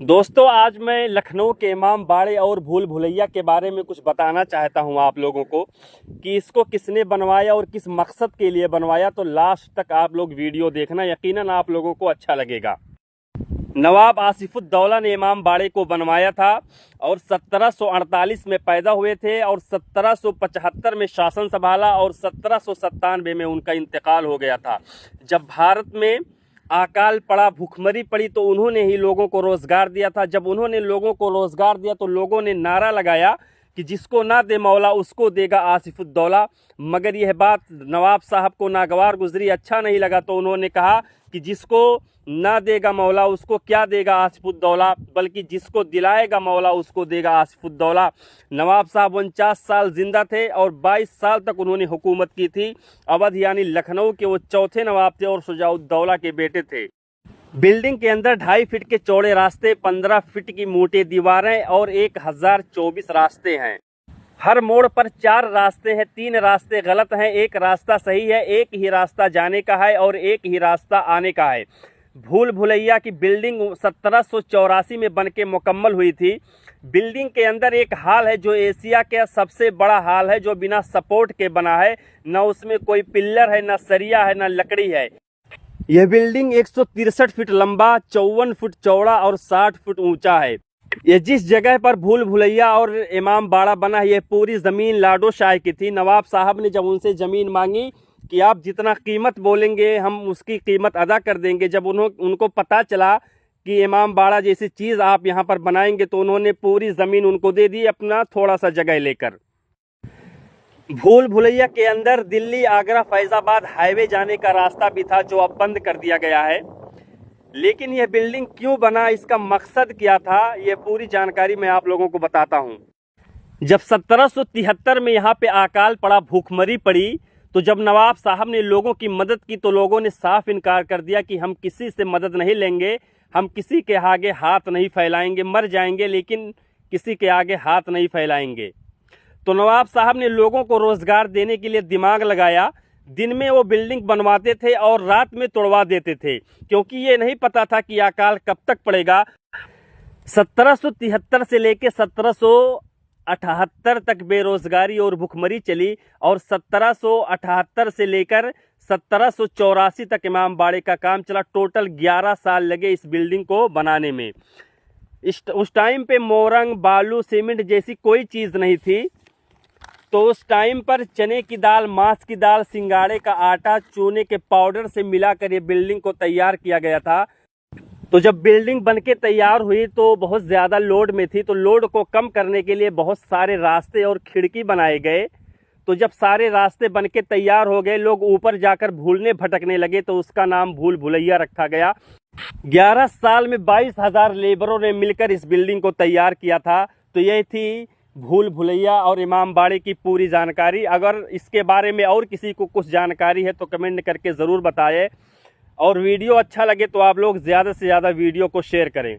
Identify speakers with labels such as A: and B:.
A: दोस्तों, आज मैं लखनऊ के इमाम बाड़े और भूल भुलैया के बारे में कुछ बताना चाहता हूं आप लोगों को कि इसको किसने बनवाया और किस मकसद के लिए बनवाया। तो लास्ट तक आप लोग वीडियो देखना, यकीनन आप लोगों को अच्छा लगेगा। नवाब आसिफुद्दौला ने इमाम बाड़े को बनवाया था और 1748 में पैदा हुए थे और 1775 में शासन संभाला और 1797 में उनका इंतकाल हो गया था। जब भारत में अकाल पड़ा, भूखमरी पड़ी, तो उन्होंने ही लोगों को रोजगार दिया था। जब उन्होंने लोगों को रोजगार दिया तो लोगों ने नारा लगाया कि जिसको ना दे मौला उसको देगा आसिफुद्दौला। मगर यह बात नवाब साहब को नागवार गुजरी, अच्छा नहीं लगा, तो उन्होंने कहा कि जिसको ना देगा मौला उसको क्या देगा आसिफुद्दौला, बल्कि जिसको दिलाएगा मौला उसको देगा आसिफुद्दौला। नवाब साहब 49 साल जिंदा थे और 22 साल तक उन्होंने हुकूमत की थी। अवध यानी लखनऊ के वो चौथे नवाब थे और शुजाउद्दौला के बेटे थे। बिल्डिंग के अंदर 2.5 फीट के चौड़े रास्ते, 15 फीट की मोटी दीवारें और 1024 रास्ते हैं। हर मोड़ पर 4 रास्ते हैं, 3 रास्ते गलत हैं, 1 रास्ता सही है, 1 ही रास्ता जाने का है और 1 ही रास्ता आने का है। भूल भुलैया की बिल्डिंग 1784 में बनके मुकम्मल हुई थी। बिल्डिंग के अंदर एक हॉल है जो एशिया का सबसे बड़ा हॉल है, जो बिना सपोर्ट के बना है। न उसमें कोई पिल्लर है, न सरिया है, न लकड़ी है। यह बिल्डिंग 163 फीट लंबा, 54 फुट चौड़ा और 60 फुट ऊंचा है। ये जिस जगह पर भूल भुलैया और इमाम बाड़ा बना, यह पूरी ज़मीन लाडो शाह की थी। नवाब साहब ने जब उनसे ज़मीन मांगी कि आप जितना कीमत बोलेंगे हम उसकी कीमत अदा कर देंगे, जब उनको पता चला कि इमाम बाड़ा जैसी चीज़ आप यहाँ पर बनाएंगे, तो उन्होंने पूरी ज़मीन उनको दे दी, अपना थोड़ा सा जगह लेकर। भूल भुलैया के अंदर दिल्ली, आगरा, फैजाबाद हाईवे जाने का रास्ता भी था, जो अब बंद कर दिया गया है। लेकिन यह बिल्डिंग क्यों बना, इसका मकसद क्या था, यह पूरी जानकारी मैं आप लोगों को बताता हूँ। जब 1773 में यहाँ पे अकाल पड़ा, भूखमरी पड़ी, तो जब नवाब साहब ने लोगों की मदद की तो लोगों ने साफ इनकार कर दिया कि हम किसी से मदद नहीं लेंगे, हम किसी के आगे हाथ नहीं फैलाएंगे, मर जाएंगे लेकिन किसी के आगे हाथ नहीं फैलाएंगे। तो नवाब साहब ने लोगों को रोजगार देने के लिए दिमाग लगाया। दिन में वो बिल्डिंग बनवाते थे और रात में तोड़वा देते थे, क्योंकि ये नहीं पता था कि अकाल कब तक पड़ेगा। 1773 से लेकर 1778 तक बेरोजगारी और भुखमरी चली और 1778 से लेकर 1784 तक इमाम बाड़े का काम चला। टोटल 11 साल लगे इस बिल्डिंग को बनाने में। उस टाइम पे मोरंग, बालू, सीमेंट जैसी कोई चीज़ नहीं थी। तो उस टाइम पर चने की दाल, मांस की दाल, सिंगाड़े का आटा, चूने के पाउडर से मिलाकर ये बिल्डिंग को तैयार किया गया था। तो जब बिल्डिंग बनके तैयार हुई तो बहुत ज़्यादा लोड में थी, तो लोड को कम करने के लिए बहुत सारे रास्ते और खिड़की बनाए गए। तो जब सारे रास्ते बनके तैयार हो गए, लोग ऊपर जाकर भूलने भटकने लगे, तो उसका नाम भूल भुलैया रखा गया। 11 साल में 22,000 लेबरों ने मिलकर इस बिल्डिंग को तैयार किया था। तो यह थी भूल भुलैया और इमाम बाड़े की पूरी जानकारी। अगर इसके बारे में और किसी को कुछ जानकारी है तो कमेंट करके ज़रूर बताएं, और वीडियो अच्छा लगे तो आप लोग ज़्यादा से ज़्यादा वीडियो को शेयर करें।